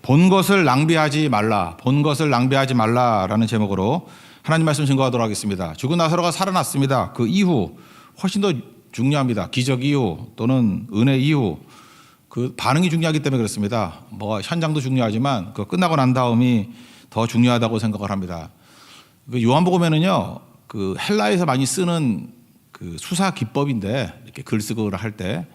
본 것을 낭비하지 말라. 본 것을 낭비하지 말라라는 제목으로 하나님 말씀 증거하도록 하겠습니다. 죽은 나사로가 살아났습니다. 그 이후 훨씬 더 중요합니다. 기적 이후 또는 은혜 이후 그 반응이 중요하기 때문에 그렇습니다. 뭐 현장도 중요하지만 그 끝나고 난 다음이 더 중요하다고 생각을 합니다. 그 요한복음에는요, 그 헬라에서 많이 쓰는 그 수사 기법인데 이렇게 글 쓰고 할 때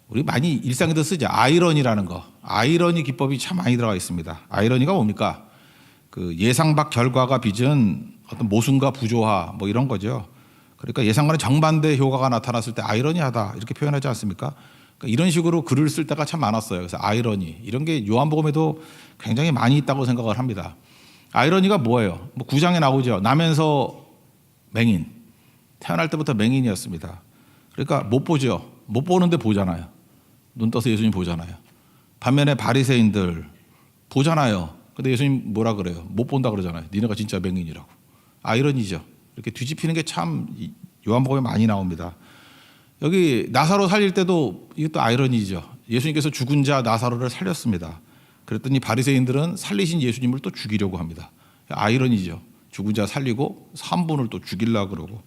우리 많이 일상에도 쓰죠. 아이러니라는 거. 아이러니 기법이 참 많이 들어가 있습니다. 아이러니가 뭡니까? 그 예상 밖 결과가 빚은 어떤 모순과 부조화 뭐 이런 거죠. 그러니까 예상과는 정반대 효과가 나타났을 때 아이러니하다 이렇게 표현하지 않습니까? 그러니까 이런 식으로 글을 쓸 때가 참 많았어요. 그래서 아이러니 이런 게 요한복음에도 굉장히 많이 있다고 생각을 합니다. 아이러니가 뭐예요? 뭐 9장에 나오죠. 나면서 맹인. 태어날 때부터 맹인이었습니다. 그러니까 못 보죠. 못 보는데 보잖아요. 눈 떠서 예수님 보잖아요. 반면에 바리새인들 보잖아요. 근데 예수님 뭐라 그래요? 못 본다 그러잖아요. 니네가 진짜 맹인이라고. 아이러니죠. 이렇게 뒤집히는 게 참 요한복음에 많이 나옵니다. 여기 나사로 살릴 때도 이것도 아이러니죠. 예수님께서 죽은 자 나사로를 살렸습니다. 그랬더니 바리새인들은 살리신 예수님을 또 죽이려고 합니다. 아이러니죠. 죽은 자 살리고 3분을 또 죽이려고 그러고.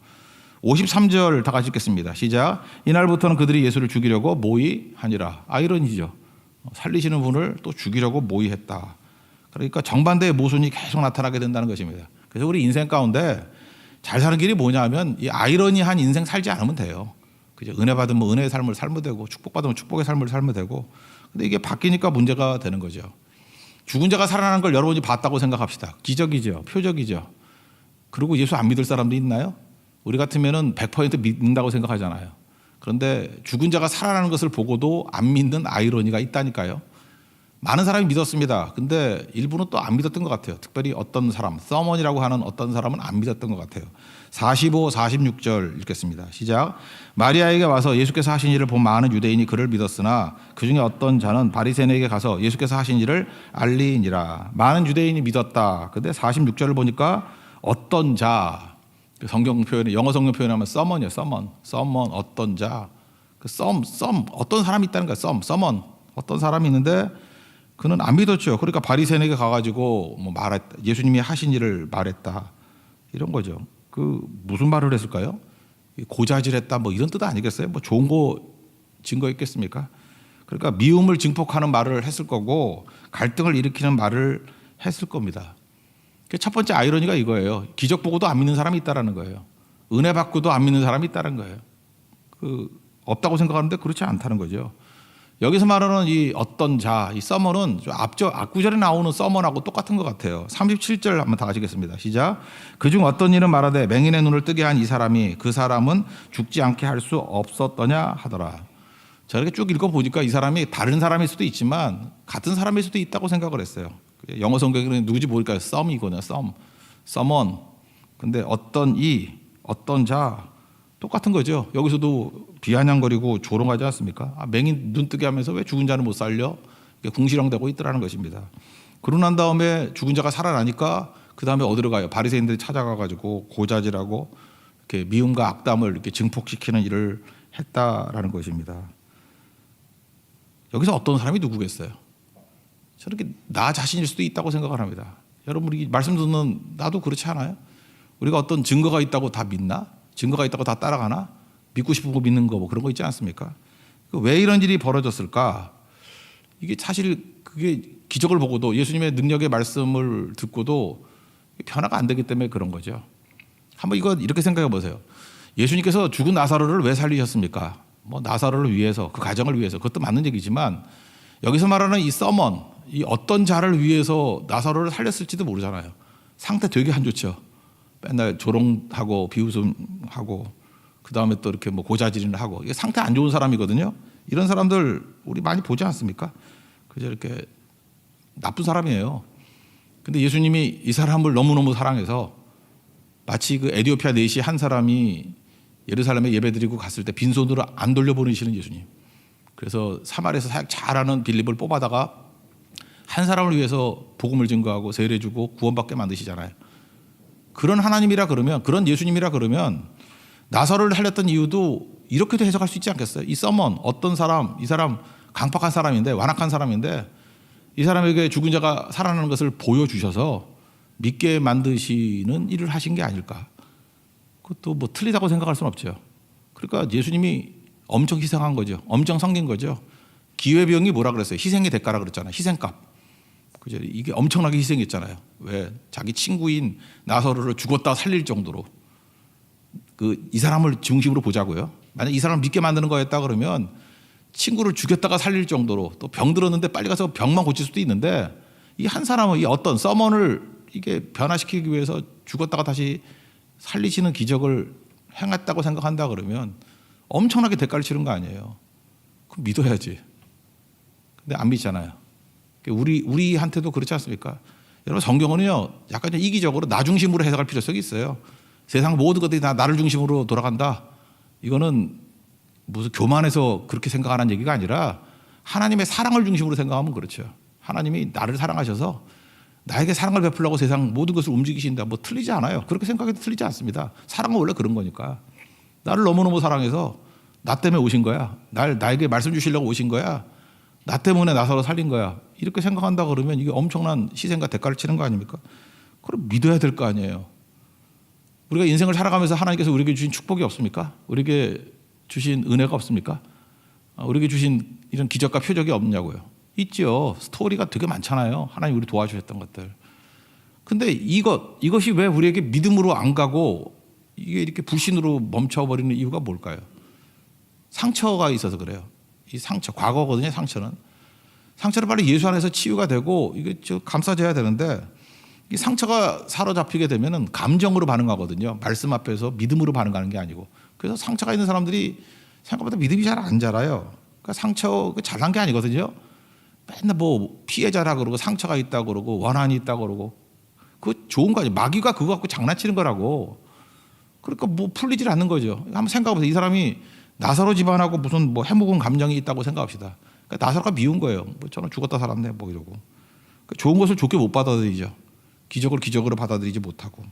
53절 다 같이 읽겠습니다. 시작. 이날부터는 그들이 예수를 죽이려고 모의하니라. 아이러니죠. 살리시는 분을 또 죽이려고 모의했다. 그러니까 정반대의 모순이 계속 나타나게 된다는 것입니다. 그래서 우리 인생 가운데 잘 사는 길이 뭐냐면 이 아이러니한 인생 살지 않으면 돼요. 그죠? 은혜 받으면 은혜의 삶을 살면 되고 축복 받으면 축복의 삶을 살면 되고. 근데 이게 바뀌니까 문제가 되는 거죠. 죽은 자가 살아나는 걸 여러분이 봤다고 생각합시다. 기적이죠. 표적이죠. 그리고 예수 안 믿을 사람도 있나요? 우리 같으면은 100% 믿는다고 생각하잖아요. 그런데 죽은 자가 살아나는 것을 보고도 안 믿는 아이러니가 있다니까요. 많은 사람이 믿었습니다. 근데 일부는 또 안 믿었던 것 같아요. 특별히 어떤 사람, 서먼이라고 하는 어떤 사람은 안 믿었던 것 같아요. 45, 46절 읽겠습니다. 시작. 마리아에게 와서 예수께서 하신 일을 본 많은 유대인이 그를 믿었으나 그중에 어떤 자는 바리새인에게 가서 예수께서 하신 일을 알리니라. 많은 유대인이 믿었다. 근데 46절을 보니까 어떤 자, 성경 표현에 영어 성경 표현하면 서먼이에요. 서먼 어떤 자. 그 어떤 사람이 있다는 거야. 서먼 어떤 사람이 있는데 그는 안 믿었죠. 그러니까 바리새인에게 가가지고 뭐 말했다. 예수님이 하신 일을 말했다. 이런 거죠. 그 무슨 말을 했을까요? 고자질했다 뭐 이런 뜻 아니겠어요? 뭐 좋은 거 증거 있겠습니까? 그러니까 미움을 증폭하는 말을 했을 거고 갈등을 일으키는 말을 했을 겁니다. 첫 번째 아이러니가 이거예요. 기적 보고도 안 믿는 사람이 있다라는 거예요. 은혜 받고도 안 믿는 사람이 있다는 거예요. 없다고 생각하는데 그렇지 않다는 거죠. 여기서 말하는 이 어떤 자, 이 서먼은 앞구절에 나오는 서먼하고 똑같은 것 같아요. 37절 한번 다 가시겠습니다. 시작. 그중 어떤 이는 말하되 맹인의 눈을 뜨게 한 이 사람이 그 사람은 죽지 않게 할 수 없었더냐 하더라. 자, 이렇게 쭉 읽어보니까 이 사람이 다른 사람일 수도 있지만 같은 사람일 수도 있다고 생각을 했어요. 영어 성경에는 누구지 모를까요? 썸이거든요. 서먼. 근데 어떤 자 똑같은 거죠. 여기서도 비아냥거리고 조롱하지 않습니까? 맹인 눈뜨게 하면서 왜 죽은 자는 못 살려? 궁시렁대고 있더라는 것입니다. 그러고 난 다음에 죽은 자가 살아나니까 그 다음에 어디로 가요? 바리새인들이 찾아가가지고 고자질하고 이렇게 미움과 악담을 이렇게 증폭시키는 일을 했다라는 것입니다. 여기서 어떤 사람이 누구겠어요? 저렇게 나 자신일 수도 있다고 생각을 합니다. 여러분 우리 말씀 듣는 나도 그렇지 않아요? 우리가 어떤 증거가 있다고 다 믿나? 증거가 있다고 다 따라가나? 믿고 싶은 거 믿는 거 뭐 그런 거 있지 않습니까? 왜 이런 일이 벌어졌을까? 이게 사실 그게 기적을 보고도 예수님의 능력의 말씀을 듣고도 변화가 안 되기 때문에 그런 거죠. 한번 이거 이렇게 생각해 보세요. 예수님께서 죽은 나사로를 왜 살리셨습니까? 뭐 나사로를 위해서, 그 가정을 위해서, 그것도 맞는 얘기지만 여기서 말하는 이 서먼, 이 어떤 자를 위해서 나사로를 살렸을지도 모르잖아요. 상태 되게 안 좋죠. 맨날 조롱하고 비웃음하고 그 다음에 또 이렇게 뭐 고자질을 하고 이게 상태 안 좋은 사람이거든요. 이런 사람들 우리 많이 보지 않습니까? 그저 이렇게 나쁜 사람이에요. 근데 예수님이 이 사람을 너무너무 사랑해서 마치 그 에티오피아 내시 한 사람이 예루살렘에 예배드리고 갔을 때 빈손으로 안 돌려보내시는 예수님. 그래서 사마리아에서 사역 잘하는 빌립을 뽑아다가 한 사람을 위해서 복음을 증거하고 세례주고 구원받게 만드시잖아요. 그런 하나님이라 그러면, 그런 예수님이라 그러면 나사로를 살렸던 이유도 이렇게도 해석할 수 있지 않겠어요? 이 서먼 어떤 사람, 이 사람 강팍한 사람인데, 완악한 사람인데 이 사람에게 죽은 자가 살아나는 것을 보여주셔서 믿게 만드시는 일을 하신 게 아닐까. 그것도 뭐 틀리다고 생각할 수는 없죠. 그러니까 예수님이 엄청 희생한 거죠. 엄청 섬긴 거죠. 기회비용이 뭐라 그랬어요? 희생의 대가라 그랬잖아요. 희생값. 그죠? 이게 엄청나게 희생했잖아요. 왜? 자기 친구인 나사로를 죽었다 살릴 정도로 이 사람을 중심으로 보자고요. 만약 이 사람을 믿게 만드는 거였다 그러면 친구를 죽였다가 살릴 정도로 또 병 들었는데 빨리 가서 병만 고칠 수도 있는데 이 한 사람은 이 어떤 서먼을 이게 변화시키기 위해서 죽었다가 다시 살리시는 기적을 행했다고 생각한다 그러면 엄청나게 대가를 치른 거 아니에요. 그럼 믿어야지. 근데 안 믿잖아요. 우리한테도 그렇지 않습니까? 여러분 성경은요 약간 좀 이기적으로 나 중심으로 해석할 필요성이 있어요. 세상 모든 것들이 다 나를 중심으로 돌아간다. 이거는 무슨 교만해서 그렇게 생각하는 얘기가 아니라 하나님의 사랑을 중심으로 생각하면 그렇죠. 하나님이 나를 사랑하셔서 나에게 사랑을 베풀려고 세상 모든 것을 움직이신다. 뭐 틀리지 않아요. 그렇게 생각해도 틀리지 않습니다. 사랑은 원래 그런 거니까. 나를 너무너무 사랑해서 나 때문에 오신 거야. 나에게 말씀 주시려고 오신 거야. 나 때문에 나사로 살린 거야. 이렇게 생각한다 그러면 이게 엄청난 희생과 대가를 치는 거 아닙니까? 그럼 믿어야 될 거 아니에요. 우리가 인생을 살아가면서 하나님께서 우리에게 주신 축복이 없습니까? 우리에게 주신 은혜가 없습니까? 우리에게 주신 이런 기적과 표적이 없냐고요. 있죠. 스토리가 되게 많잖아요. 하나님 우리 도와주셨던 것들. 근데 이것이 왜 우리에게 믿음으로 안 가고 이게 이렇게 불신으로 멈춰버리는 이유가 뭘까요? 상처가 있어서 그래요. 이 상처, 과거거든요. 상처를 빨리 예수 안에서 치유가 되고 이게 감싸져야 되는데 이 상처가 사로잡히게 되면은 감정으로 반응하거든요. 말씀 앞에서 믿음으로 반응하는 게 아니고. 그래서 상처가 있는 사람들이 생각보다 믿음이 잘 안 자라요. 그러니까 상처 잘난 게 아니거든요. 맨날 뭐 피해자라 그러고 상처가 있다 그러고 원한이 있다 그러고 그거 좋은 거 아니에요. 마귀가 그거 갖고 장난치는 거라고. 그러니까 뭐 풀리질 않는 거죠. 한번 생각해보세요. 이 사람이 나사로 집안하고 무슨 뭐 해묵은 감정이 있다고 생각합시다. 그러니까 나사로가 미운 거예요. 뭐 저는 죽었다 살았네 뭐 이러고. 그러니까 좋은 것을 좋게 못 받아들이죠. 기적을 기적으로 받아들이지 못하고.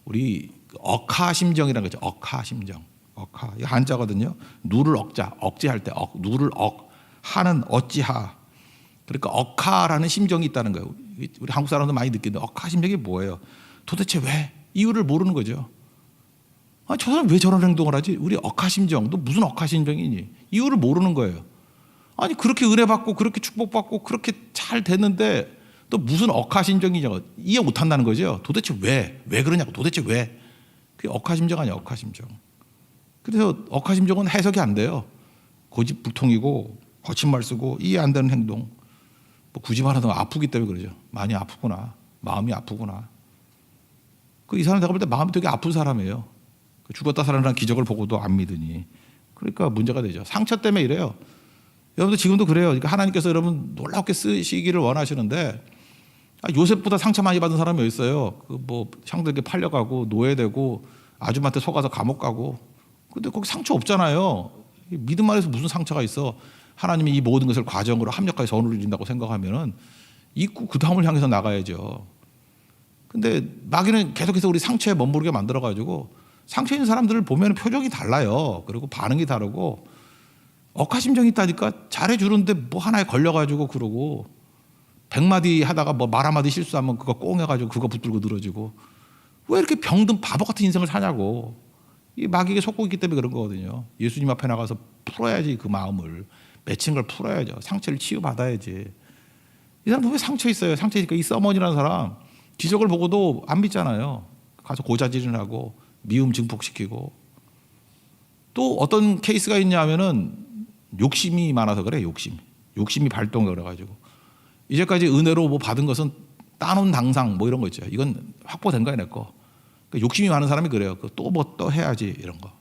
우리 억하심정이라는 거죠. 억하심정. 억하. 이 한자거든요. 누를 억자. 억제할 때 누를 하는 어찌하. 그러니까 억하라는 심정이 있다는 거예요. 우리 한국 사람도 많이 느끼는데 억하심정이 뭐예요? 도대체 왜? 이유를 모르는 거죠. 저 사람 왜 저런 행동을 하지? 우리 억하심정. 너 무슨 억하심정이니? 이유를 모르는 거예요. 아니 그렇게 은혜 받고 그렇게 축복받고 그렇게 잘 됐는데 또 무슨 억하심정이냐고 이해 못한다는 거죠. 도대체 왜 그러냐고. 도대체 왜? 그게 억하심정 아니야. 억하심정. 그래서 억하심정은 해석이 안 돼요. 고집불통이고 거친 말 쓰고 이해 안 되는 행동. 뭐 굳이 말하면 아프기 때문에 그러죠. 많이 아프구나. 마음이 아프구나. 이 사람 내가 볼 때 마음이 되게 아픈 사람이에요. 죽었다 살아난 기적을 보고도 안 믿으니. 그러니까 문제가 되죠. 상처 때문에 이래요. 여러분들 지금도 그래요. 그러니까 하나님께서 여러분 놀랍게 쓰시기를 원하시는데 요셉보다 상처 많이 받은 사람이 있어요. 뭐 형들에게 팔려가고 노예되고 아줌마한테 속아서 감옥 가고. 근데 거기 상처 없잖아요. 믿음 안에서 무슨 상처가 있어? 하나님이 이 모든 것을 과정으로 합력하여 선을 이룬다고 생각하면은 잊고 그 다음을 향해서 나가야죠. 근데 마귀는 계속해서 우리 상처에 머무르게 만들어가지고 상처 있는 사람들을 보면 표정이 달라요. 그리고 반응이 다르고 억하심정이 있다니까 잘해주는데 뭐 하나에 걸려가지고 그러고 100마디 하다가 뭐 말 한마디 실수하면 그거 꽁해가지고 그거 붙들고 늘어지고 왜 이렇게 병든 바보 같은 인생을 사냐고. 이 마귀에게 속고 있기 때문에 그런 거거든요. 예수님 앞에 나가서 풀어야지 그 마음을. 맺힌 걸 풀어야죠. 상처를 치유받아야지. 이 사람 보면 상처 있어요. 상처 있으니까 이 서먼이라는 사람 기적을 보고도 안 믿잖아요. 가서 고자질을 하고 미움 증폭시키고 또 어떤 케이스가 있냐 하면은 욕심이 많아서 그래. 욕심이 발동을 그래가지고 이제까지 은혜로 뭐 받은 것은 따놓은 당상 뭐 이런 거 있죠. 이건 확보된 거야 내 거. 그러니까 욕심이 많은 사람이 그래요. 또 뭐 또 해야지 이런 거.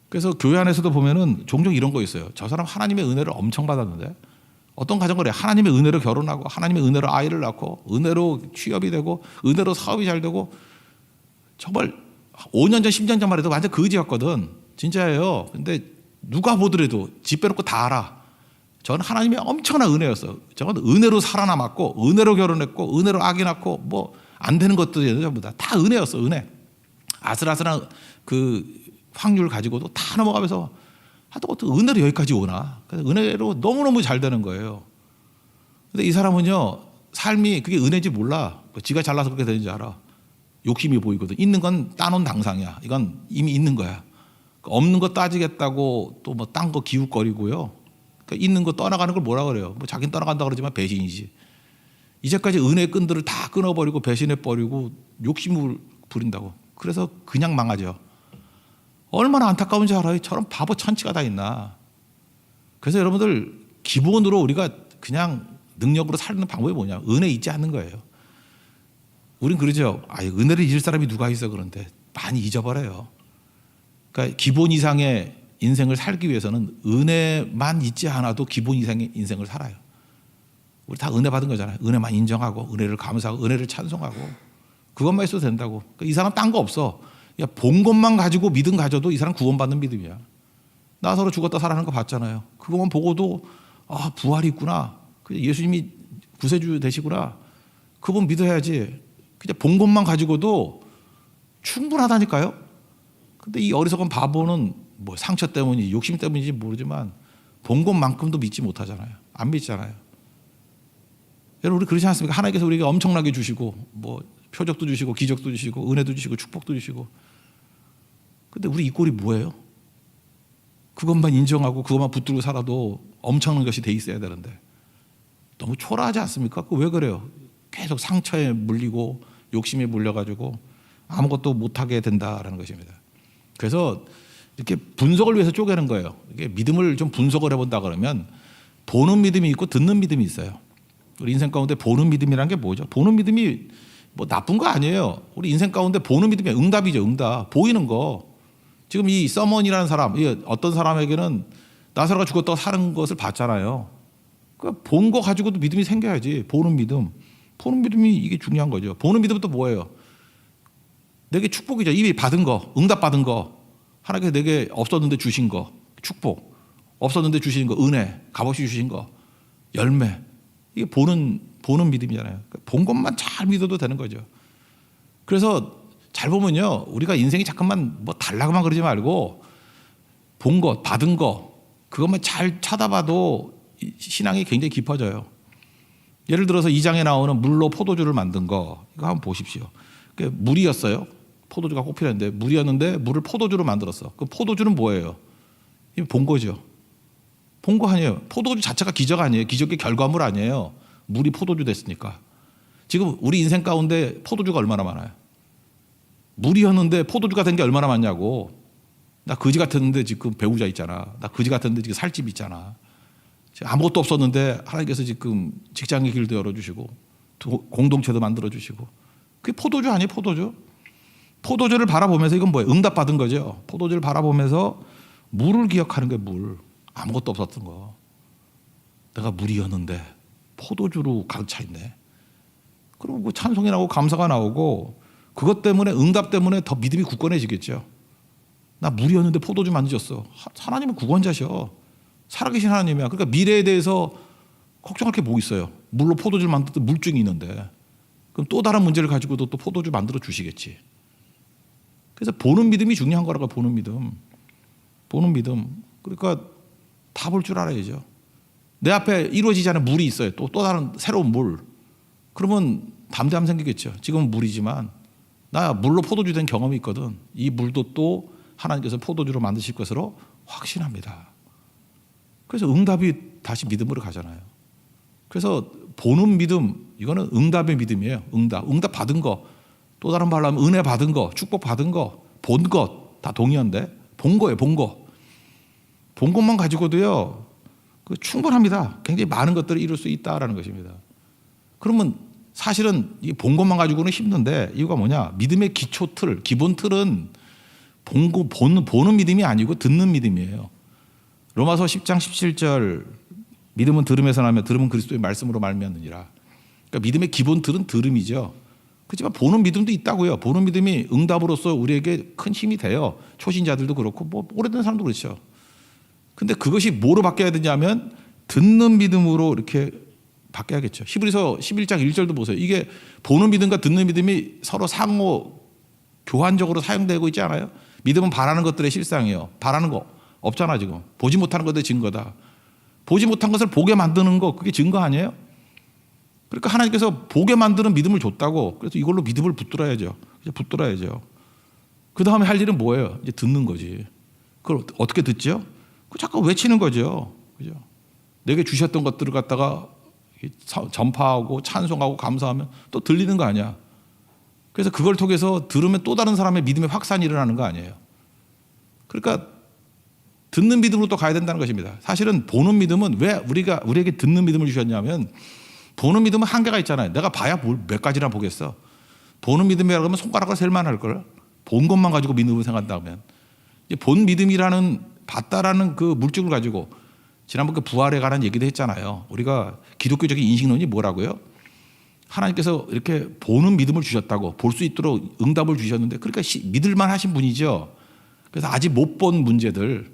그래서 교회 안에서도 보면은 종종 이런 거 있어요. 저 사람 하나님의 은혜를 엄청 받았는데 어떤 가정을 해? 하나님의 은혜로 결혼하고 하나님의 은혜로 아이를 낳고 은혜로 취업이 되고 은혜로 사업이 잘 되고 정말 5년 전 10년 전만 해도 완전 거지였거든. 진짜예요. 근데 누가 보더라도 집 빼놓고 다 알아. 저는 하나님의 엄청난 은혜였어. 저는 은혜로 살아남았고 은혜로 결혼했고 은혜로 아기 낳고 뭐 안 되는 것들이 전부 다 은혜였어. 은혜. 아슬아슬한 그 확률 가지고도 다 넘어가면서 하도 어떻게 은혜로 여기까지 오나. 그래서 은혜로 너무너무 잘 되는 거예요. 근데 이 사람은요, 삶이 그게 은혜인지 몰라. 지가 잘나서 그렇게 되는지 알아. 욕심이 보이거든. 있는 건 따놓은 당상이야. 이건 이미 있는 거야. 없는 거 따지겠다고 또 뭐 딴 거 기웃거리고요. 그러니까 있는 거 떠나가는 걸 뭐라 그래요? 뭐 자기는 떠나간다 그러지만 배신이지. 이제까지 은혜의 끈들을 다 끊어버리고 배신해버리고 욕심을 부린다고. 그래서 그냥 망하죠. 얼마나 안타까운지 알아요? 저런 바보 천치가 다 있나. 그래서 여러분들 기본으로 우리가 그냥 능력으로 살는 방법이 뭐냐? 은혜 잊지 않는 거예요. 우린 그러죠. 은혜를 잊을 사람이 누가 있어. 그런데 많이 잊어버려요. 그러니까 기본 이상의 인생을 살기 위해서는 은혜만 잊지 않아도 기본 이상의 인생을 살아요. 우리 다 은혜 받은 거잖아요. 은혜만 인정하고 은혜를 감사하고 은혜를 찬송하고 그것만 있어도 된다고. 그러니까 이 사람 딴 거 없어. 본 것만 가지고 믿음 가져도 이 사람 구원받는 믿음이야. 나사로 죽었다 살아나는 거 봤잖아요. 그것만 보고도 부활이 있구나. 예수님이 구세주 되시구나. 그분 믿어야지. 그냥 본 것만 가지고도 충분하다니까요. 근데 이 어리석은 바보는 뭐 상처 때문인지 욕심 때문인지 모르지만 본 것만큼도 믿지 못하잖아요. 안 믿잖아요. 여러분 우리 그렇지 않습니까? 하나님께서 우리에게 엄청나게 주시고 뭐 표적도 주시고 기적도 주시고 은혜도 주시고 축복도 주시고. 근데 우리 이 꼴이 뭐예요? 그것만 인정하고 그것만 붙들고 살아도 엄청난 것이 돼 있어야 되는데 너무 초라하지 않습니까? 왜 그래요? 계속 상처에 물리고 욕심에 물려가지고 아무것도 못하게 된다라는 것입니다. 그래서 이렇게 분석을 위해서 쪼개는 거예요. 이게 믿음을 좀 분석을 해본다 그러면 보는 믿음이 있고 듣는 믿음이 있어요. 우리 인생 가운데 보는 믿음이라는 게 뭐죠? 보는 믿음이 뭐 나쁜 거 아니에요. 우리 인생 가운데 보는 믿음이 응답이죠. 응답. 보이는 거. 지금 이 서먼이라는 사람, 어떤 사람에게는 나사로가 죽었다고 사는 것을 봤잖아요. 그러니까 본 거 가지고도 믿음이 생겨야지. 보는 믿음. 보는 믿음이 이게 중요한 거죠. 보는 믿음은 또 뭐예요? 내게 축복이죠. 이미 받은 거, 응답 받은 거. 하나님께서 내게 없었는데 주신 거, 축복. 없었는데 주신 거, 은혜. 값없이 주신 거, 열매. 이게 보는 믿음이잖아요. 본 것만 잘 믿어도 되는 거죠. 그래서 잘 보면요, 우리가 인생이 잠깐만 뭐 달라고만 그러지 말고 본 것, 받은 거 그것만 잘 쳐다봐도 신앙이 굉장히 깊어져요. 예를 들어서 2장에 나오는 물로 포도주를 만든 거 이거 한번 보십시오. 물이었어요. 포도주가 꼭 필요한데 물이었는데 물을 포도주로 만들었어. 그 포도주는 뭐예요? 이거 본 거죠. 본 거 아니에요. 포도주 자체가 기적 아니에요. 기적의 결과물 아니에요. 물이 포도주 됐으니까. 지금 우리 인생 가운데 포도주가 얼마나 많아요. 물이었는데 포도주가 된 게 얼마나 많냐고. 나 거지 같았는데 지금 배우자 있잖아. 나 거지 같았는데 지금 살집 있잖아. 아무것도 없었는데 하나님께서 지금 직장의 길도 열어주시고 공동체도 만들어주시고. 그게 포도주 아니에요. 포도주. 포도주를 바라보면서 이건 뭐예요? 응답받은 거죠. 포도주를 바라보면서 물을 기억하는 거예요. 물. 아무것도 없었던 거. 내가 물이었는데 포도주로 가득 차 있네. 그럼 뭐 찬송이 나오고 감사가 나오고 그것 때문에 응답 때문에 더 믿음이 굳건해지겠죠. 나 물이었는데 포도주 만드셨어. 하나님은 구원자셔. 살아계신 하나님이야. 그러니까 미래에 대해서 걱정할 게 뭐 있어요. 물로 포도주를 만들던 물증이 있는데 그럼 또 다른 문제를 가지고도 또 포도주 만들어 주시겠지. 그래서 보는 믿음이 중요한 거라고. 보는 믿음. 보는 믿음. 그러니까 다 볼 줄 알아야죠. 내 앞에 이루어지지 않은 물이 있어요. 또 다른 새로운 물. 그러면 담대함 생기겠죠. 지금은 물이지만 나 물로 포도주 된 경험이 있거든. 이 물도 또 하나님께서 포도주로 만드실 것으로 확신합니다. 그래서 응답이 다시 믿음으로 가잖아요. 그래서 보는 믿음, 이거는 응답의 믿음이에요. 응답 받은 거. 또 다른 말로 하면 은혜 받은 거, 축복 받은 거, 본 것 다 동의한데 본 거예요. 본 거. 본 것만 가지고도요. 충분합니다. 굉장히 많은 것들을 이룰 수 있다라는 것입니다. 그러면 사실은 이 본 것만 가지고는 힘든데 이유가 뭐냐? 믿음의 기초 틀, 기본 틀은 보는 믿음이 아니고 듣는 믿음이에요. 로마서 10장 17절 믿음은 들음에서 나며 들음은 그리스도의 말씀으로 말미암느니라. 그러니까 믿음의 기본 틀은 들음이죠. 그렇지만 보는 믿음도 있다고요. 보는 믿음이 응답으로서 우리에게 큰 힘이 돼요. 초신자들도 그렇고 뭐 오래된 사람도 그렇죠. 근데 그것이 뭐로 바뀌어야 되냐면 듣는 믿음으로 이렇게 바뀌어야겠죠. 히브리서 11장 1절도 보세요. 이게 보는 믿음과 듣는 믿음이 서로 상호 교환적으로 사용되고 있지 않아요? 믿음은 바라는 것들의 실상이에요. 바라는 거 없잖아 지금. 보지 못하는 것들의 증거다. 보지 못한 것을 보게 만드는 거 그게 증거 아니에요? 그러니까 하나님께서 보게 만드는 믿음을 줬다고. 그래서 이걸로 믿음을 붙들어야죠. 이제 붙들어야죠. 그 다음에 할 일은 뭐예요? 이제 듣는 거지. 그걸 어떻게 듣죠? 그 자꾸 외치는 거죠. 그죠? 내게 주셨던 것들을 갖다가 전파하고 찬송하고 감사하면 또 들리는 거 아니야. 그래서 그걸 통해서 들으면 또 다른 사람의 믿음의 확산이 일어나는 거 아니에요. 그러니까 듣는 믿음으로 또 가야 된다는 것입니다. 사실은 보는 믿음은 왜 우리에게 듣는 믿음을 주셨냐면, 보는 믿음은 한계가 있잖아요. 내가 봐야 몇 가지나 보겠어. 보는 믿음이라고 하면 손가락을 셀만 할 걸. 본 것만 가지고 믿음을 생각한다면, 이제 본 믿음이라는 봤다라는 그 물증을 가지고, 지난번 그 부활에 관한 얘기도 했잖아요. 우리가 기독교적인 인식론이 뭐라고요? 하나님께서 이렇게 보는 믿음을 주셨다고, 볼 수 있도록 응답을 주셨는데, 그러니까 믿을만 하신 분이죠. 그래서 아직 못 본 문제들,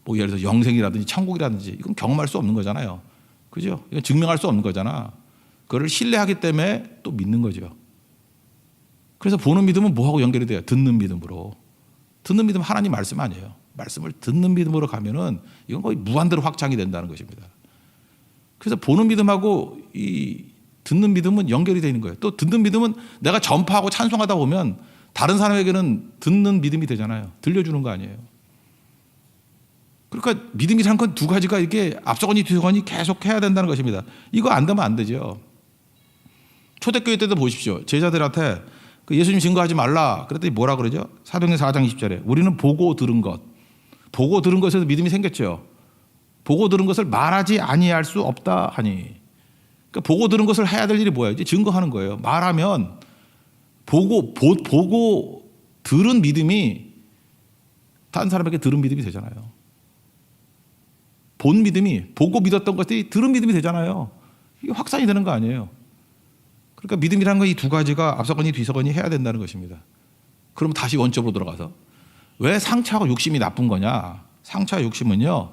뭐 예를 들어 영생이라든지 천국이라든지, 이건 경험할 수 없는 거잖아요. 그죠? 이건 증명할 수 없는 거잖아. 그거를 신뢰하기 때문에 또 믿는 거죠. 그래서 보는 믿음은 뭐하고 연결이 돼요? 듣는 믿음으로. 듣는 믿음은 하나님 말씀 아니에요. 말씀을 듣는 믿음으로 가면은 이건 거의 무한대로 확장이 된다는 것입니다. 그래서 보는 믿음하고 이 듣는 믿음은 연결이 되는 거예요. 또 듣는 믿음은 내가 전파하고 찬송하다 보면 다른 사람에게는 듣는 믿음이 되잖아요. 들려주는 거 아니에요. 그러니까 믿음이라는 건 두 가지가 이게 앞서거니 뒤서거니 계속 해야 된다는 것입니다. 이거 안 되면 안 되죠. 초대교회 때도 보십시오. 제자들한테 그 예수님 증거하지 말라 그랬더니 뭐라 그러죠? 사도행전 4장 20절에 우리는 보고 들은 것. 보고 들은 것에서 믿음이 생겼죠. 보고 들은 것을 말하지 아니할 수 없다 하니. 그러니까 보고 들은 것을 해야 될 일이 뭐예요? 이제 증거하는 거예요. 말하면 보고 들은 믿음이 다른 사람에게 들은 믿음이 되잖아요. 본 믿음이 보고 믿었던 것들이 들은 믿음이 되잖아요. 이게 확산이 되는 거 아니에요. 그러니까 믿음이라는 건 이 두 가지가 앞서거니 뒤서거니 해야 된다는 것입니다. 그럼 다시 원점으로 들어가서 왜 상처하고 욕심이 나쁜 거냐? 상처와 욕심은요,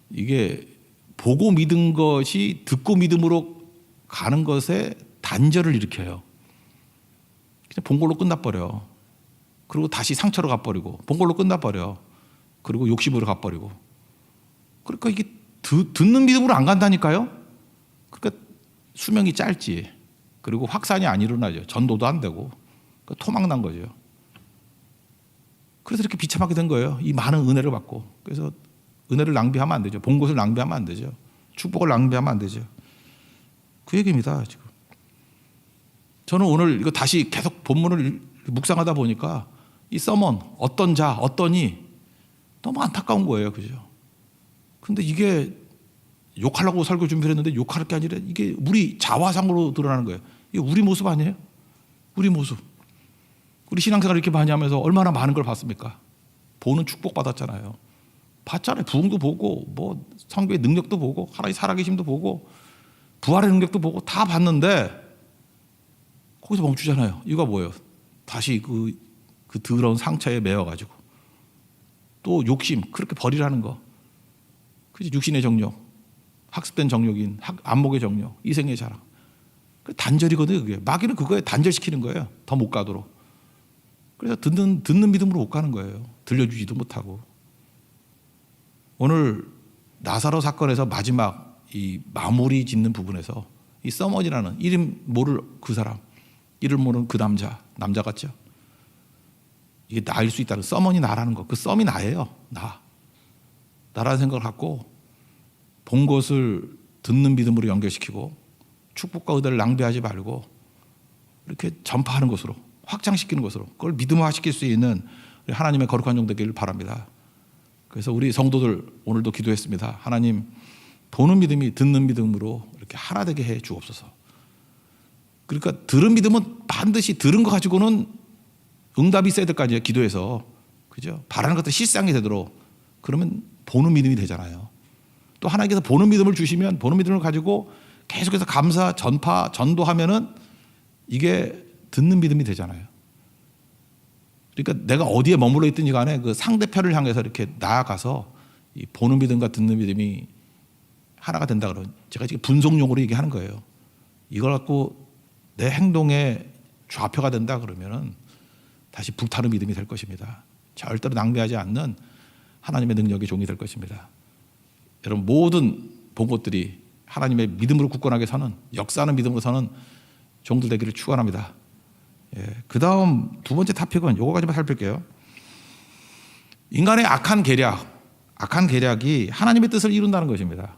이게 보고 믿은 것이 듣고 믿음으로 가는 것에 단절을 일으켜요. 그냥 본 걸로 끝나버려. 그리고 다시 상처로 가버리고, 본 걸로 끝나버려. 그리고 욕심으로 가버리고. 그러니까 이게 듣는 믿음으로 안 간다니까요. 그러니까 수명이 짧지. 그리고 확산이 안 일어나죠. 전도도 안 되고. 그러니까 토막난 거죠. 그래서 이렇게 비참하게 된 거예요. 이 많은 은혜를 받고. 그래서 은혜를 낭비하면 안 되죠. 본 것을 낭비하면 안 되죠. 축복을 낭비하면 안 되죠. 그 얘기입니다, 지금. 저는 오늘 이거 다시 계속 본문을 묵상하다 보니까 이 서먼, 어떤 자, 어떠니 너무 안타까운 거예요. 그죠? 근데 이게 욕하려고 설교 준비를 했는데 욕할 게 아니라 이게 우리 자화상으로 드러나는 거예요. 이게 우리 모습 아니에요? 우리 모습. 우리 신앙생활 이렇게 많이 하면서 얼마나 많은 걸 봤습니까? 보는 축복 받았잖아요. 봤잖아요. 부흥도 보고, 뭐 성교의 능력도 보고, 하나님 살아계심도 보고, 부활의 능력도 보고 다 봤는데 거기서 멈추잖아요. 이거 뭐예요? 다시 그 더러운 상처에 매여가지고 또 욕심 그렇게 버리라는 거. 그지? 육신의 정욕, 학습된 정욕인 안목의 정욕, 이생의 자랑. 그 단절이거든요. 그게 마귀는 그거에 단절시키는 거예요. 더 못 가도록. 그래서 듣는 믿음으로 못 가는 거예요. 들려주지도 못하고. 오늘 나사로 사건에서 마지막 이 마무리 짓는 부분에서 이 서먼이라는 이름 모를 그 사람, 이름 모르는 그 남자 같죠? 이게 나일 수 있다는 서먼이 나라는 거. 그 썸이 나예요. 나라는 생각을 갖고 본 것을 듣는 믿음으로 연결시키고 축복과 의대를 낭비하지 말고 이렇게 전파하는 것으로 확장시키는 것으로 그걸 믿음화시킬 수 있는 하나님의 거룩한 종 되기를 바랍니다. 그래서 우리 성도들 오늘도 기도했습니다. 하나님 보는 믿음이 듣는 믿음으로 이렇게 하나 되게 해 주옵소서. 그러니까 들은 믿음은 반드시 들은 거 가지고는 응답이 있어야 될 거 아니에요. 기도해서. 그죠? 바라는 것들 실상이 되도록 그러면 보는 믿음이 되잖아요. 또 하나님께서 보는 믿음을 주시면 보는 믿음을 가지고 계속해서 감사, 전파, 전도하면은 이게 듣는 믿음이 되잖아요. 그러니까 내가 어디에 머물러 있든지 간에 그 상대편을 향해서 이렇게 나아가서 이 보는 믿음과 듣는 믿음이 하나가 된다 그러면 제가 지금 분석용어로 얘기하는 거예요. 이걸 갖고 내 행동에 좌표가 된다 그러면은 다시 불타는 믿음이 될 것입니다. 절대로 낭비하지 않는 하나님의 능력의 종이 될 것입니다. 여러분 모든 본 것들이 하나님의 믿음으로 굳건하게 서는, 역사하는 믿음으로 서는 종들 되기를 축원합니다. 예, 그 다음 두 번째 토픽은 요거까지만 살필게요. 인간의 악한 계략이 하나님의 뜻을 이룬다는 것입니다.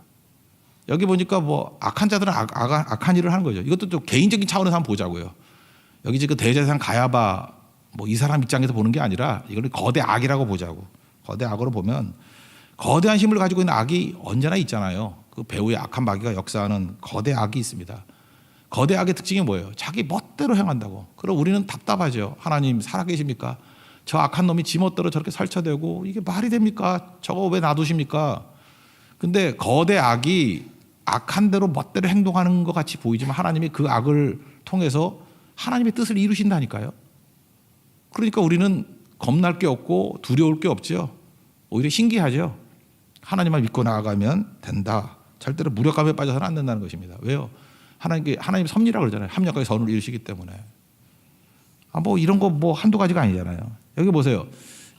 여기 보니까 뭐 악한 자들은 악한 일을 하는 거죠. 이것도 좀 개인적인 차원에서 한번 보자고요. 여기 지금 대제사장 가야바 뭐 이 사람 입장에서 보는 게 아니라 이걸 거대 악이라고 보자고. 거대 악으로 보면 거대한 힘을 가지고 있는 악이 언제나 있잖아요. 그 배후의 악한 마귀가 역사하는 거대 악이 있습니다. 거대 악의 특징이 뭐예요? 자기 멋대로 행한다고. 그럼 우리는 답답하죠. 하나님 살아계십니까? 저 악한 놈이 지멋대로 저렇게 설쳐대고 이게 말이 됩니까? 저거 왜 놔두십니까? 근데 거대 악이 악한 대로 멋대로 행동하는 것 같이 보이지만 하나님이 그 악을 통해서 하나님의 뜻을 이루신다니까요. 그러니까 우리는 겁날 게 없고 두려울 게 없죠. 오히려 신기하죠. 하나님만 믿고 나아가면 된다. 절대로 무력감에 빠져서는 안 된다는 것입니다. 왜요? 하나님 섭리라고 그러잖아요. 합력하게 선을 이루시기 때문에. 뭐 이런 거 뭐 한두 가지가 아니잖아요. 여기 보세요.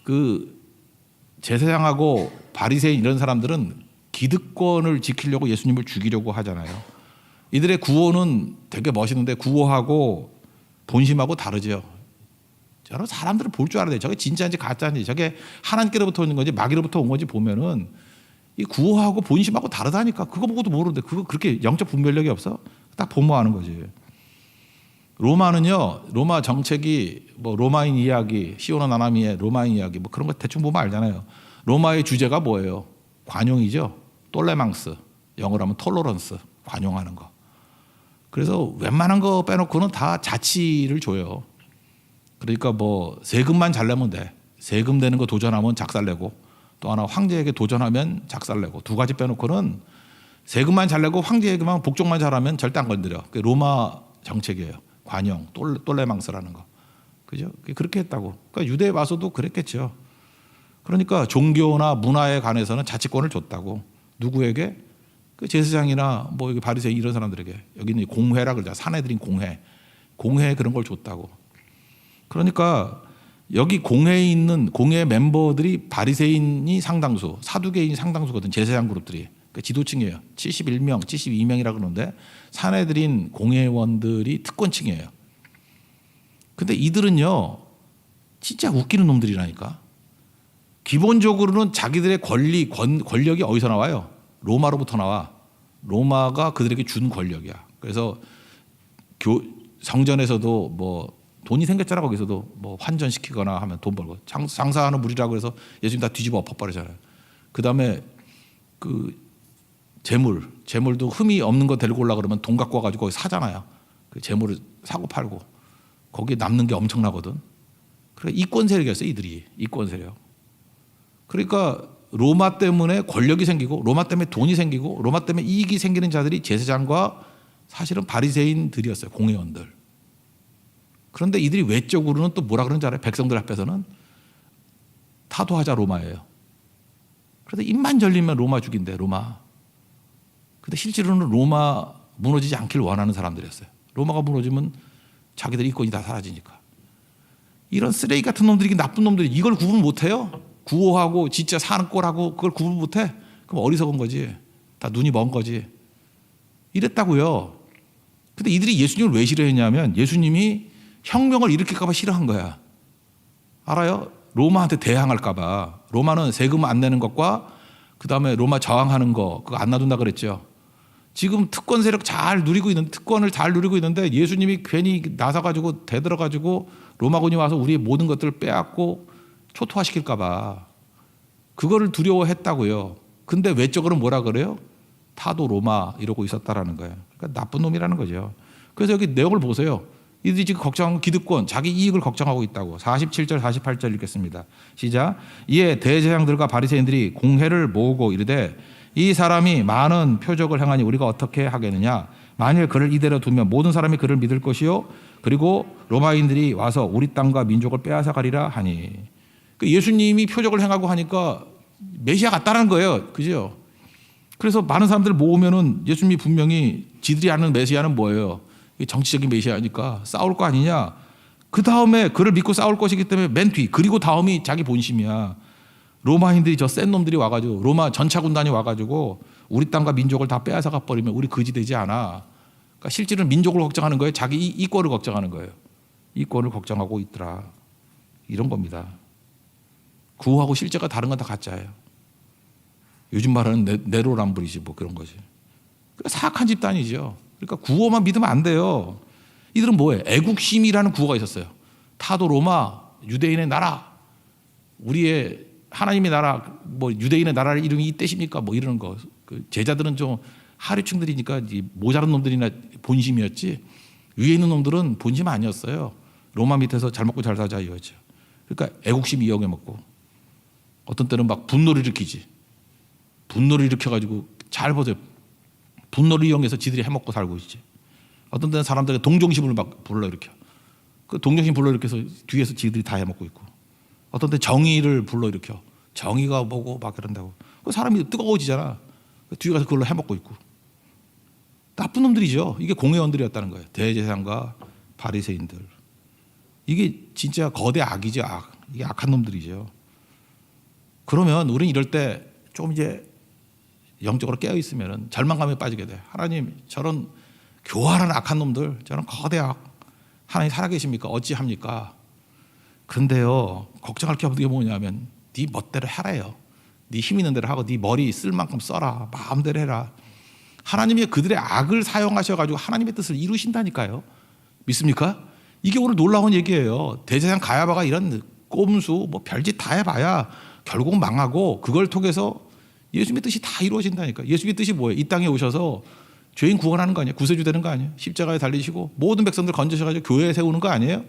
그 제사장하고 바리새인 이런 사람들은 기득권을 지키려고 예수님을 죽이려고 하잖아요. 이들의 구호는 되게 멋있는데 구호하고 본심하고 다르죠. 여러분 사람들은 볼 줄 알아야 돼요. 저게 진짜인지 가짜인지 저게 하나님께로부터 오는 건지 마귀로부터 온 건지 보면은 이 구호하고 본심하고 다르다니까. 그거 보고도 모르는데 그거 그렇게 영적 분별력이 없어? 딱 보면 아는 거지. 로마는요, 로마 정책이 뭐 로마인 이야기, 시오나 나나미의 로마인 이야기 뭐 그런 거 대충 보면 알잖아요. 로마의 주제가 뭐예요? 관용이죠. 톨레망스, 영어로 하면 톨러런스, 관용하는 거. 그래서 웬만한 거 빼놓고는 다 자치를 줘요. 그러니까 뭐 세금만 잘 내면 돼. 세금 내는 거 도전하면 작살내고 또 하나 황제에게 도전하면 작살내고 두 가지 빼놓고는 세금만 잘 내고 황제에게만 복종만 잘하면 절대 안 건드려. 그게 로마 정책이에요. 관용, 똘레망스라는 거. 그죠? 그렇게 했다고. 그러니까 유대에 와서도 그랬겠죠. 그러니까 종교나 문화에 관해서는 자치권을 줬다고. 누구에게? 그 제사장이나 뭐 여기 바리새인 이런 사람들에게. 여기는 공회라 그러잖아. 사내들인 공회. 공회에 그런 걸 줬다고. 그러니까 여기 공회에 있는 공회 멤버들이 바리새인이 상당수, 사두개인이 상당수거든. 제사장 그룹들이. 그러니까 지도층이에요. 71명, 72명이라 그러는데 사내들인 공회원들이 특권층이에요. 근데 이들은요, 진짜 웃기는 놈들이라니까. 기본적으로는 자기들의 권력이 어디서 나와요? 로마로부터 나와. 로마가 그들에게 준 권력이야. 그래서 성전에서도 뭐 돈이 생겼잖아. 거기서도 뭐 환전시키거나 하면 돈 벌고 장사하는 무리라고 해서 예수님 다 뒤집어 엎어버리잖아요. 그 다음에 그 재물도 흠이 없는 거 데리고 올라 그러면 돈 갖고 와가지고 거기 사잖아요. 그 재물을 사고 팔고 거기에 남는 게 엄청나거든. 그래 이권 세력이었어요. 이들이 이권 세력. 그러니까 로마 때문에 권력이 생기고 로마 때문에 돈이 생기고 로마 때문에 이익이 생기는 자들이 제사장과 사실은 바리새인들이었어요. 공회원들. 그런데 이들이 외적으로는 또 뭐라 그러는지 알아요? 백성들 앞에서는 타도하자 로마예요. 그런데 입만 열리면 로마 죽인대. 로마. 근데 실제로는 로마 무너지지 않길 원하는 사람들이었어요. 로마가 무너지면 자기들 이권이 다 사라지니까. 이런 쓰레기 같은 놈들이 나쁜 놈들이 이걸 구분 못해요. 구호하고 진짜 사는 꼴하고 그걸 구분 못해. 그럼 어리석은 거지. 다 눈이 먼 거지. 이랬다고요. 근데 이들이 예수님을 왜 싫어했냐면 예수님이 혁명을 일으킬까 봐 싫어한 거야. 알아요? 로마한테 대항할까 봐. 로마는 세금 안 내는 것과 그다음에 로마 저항하는 거 그거 안 놔둔다 그랬죠. 지금 특권 세력 특권을 잘 누리고 있는데 예수님이 괜히 나서가지고 대들어가지고 로마군이 와서 우리의 모든 것들을 빼앗고 초토화시킬까 봐. 그거를 두려워했다고요. 근데 외적으로는 뭐라 그래요? 타도 로마 이러고 있었다라는 거예요. 그러니까 나쁜 놈이라는 거죠. 그래서 여기 내용을 보세요. 이들이 지금 걱정하는 기득권, 자기 이익을 걱정하고 있다고. 47절, 48절 읽겠습니다. 시작. 이에 대제사장들과 바리새인들이 공회를 모으고 이르되 이 사람이 많은 표적을 행하니 우리가 어떻게 하겠느냐. 만일 그를 이대로 두면 모든 사람이 그를 믿을 것이요. 그리고 로마인들이 와서 우리 땅과 민족을 빼앗아 가리라 하니. 예수님이 표적을 행하고 하니까 메시아 같다는 거예요. 그죠? 그래서 많은 사람들 모으면은 예수님이 분명히 지들이 아는 메시아는 뭐예요? 정치적인 메시아니까 싸울 거 아니냐. 그 다음에 그를 믿고 싸울 것이기 때문에 맨 뒤 그리고 다음이 자기 본심이야. 로마인들이 저 센 놈들이 와가지고 로마 전차 군단이 와가지고 우리 땅과 민족을 다 빼앗아가 버리면 우리 거지 되지 않아. 그러니까 실제로는 민족을 걱정하는 거예요. 자기 이권을 걱정하는 거예요. 이권을 걱정하고 있더라. 이런 겁니다. 구호하고 실제가 다른 건 다 가짜예요. 요즘 말하는 내로남불이지 뭐 그런 거지. 그러니까 사악한 집단이죠. 그러니까 구호만 믿으면 안 돼요. 이들은 뭐예요? 애국심이라는 구호가 있었어요. 타도 로마, 유대인의 나라, 우리의 하나님의 나라, 뭐 유대인의 나라의 이름이 이때십니까? 뭐 이러는 거. 그 제자들은 좀 하류층들이니까 모자란 놈들이나 본심이었지. 위에 있는 놈들은 본심 아니었어요. 로마 밑에서 잘 먹고 잘 살자 이거죠. 그러니까 애국심 이용해 먹고 어떤 때는 막 분노를 일으키지. 분노를 일으켜가지고 잘 보세요. 분노를 이용해서 지들이 해먹고 살고 있지. 어떤 때는 사람들의 동정심을 막 불러일으켜. 그 동정심 불러일으켜서 뒤에서 지들이 다 해먹고 있고. 어떤 때 정의를 불러일으켜. 정의가 뭐고 막 그런다고. 그 사람이 뜨거워지잖아. 뒤에 가서 그걸로 해먹고 있고. 나쁜 놈들이죠. 이게 공회원들이었다는 거예요. 대제사장과 바리새인들. 이게 진짜 거대 악이죠. 악. 이게 악한 놈들이죠. 그러면 우리는 이럴 때 좀 이제 영적으로 깨어 있으면 절망감에 빠지게 돼. 하나님, 저런 교활한 악한 놈들, 저런 거대 악, 하나님 살아계십니까? 어찌합니까? 그런데요, 걱정할 게 없는 게 뭐냐면 네 멋대로 하래요. 네 힘 있는 대로 하고 네 머리 쓸 만큼 써라. 마음대로 해라. 하나님이 그들의 악을 사용하셔가지고 하나님의 뜻을 이루신다니까요. 믿습니까? 이게 오늘 놀라운 얘기예요. 대제사장 가야바가 이런 꼼수, 뭐 별짓 다 해봐야 결국 망하고 그걸 통해서 예수님의 뜻이 다 이루어진다니까. 예수님의 뜻이 뭐예요? 이 땅에 오셔서 죄인 구원하는 거 아니에요? 구세주 되는 거 아니에요? 십자가에 달리시고 모든 백성들 건져셔가지고 교회에 세우는 거 아니에요?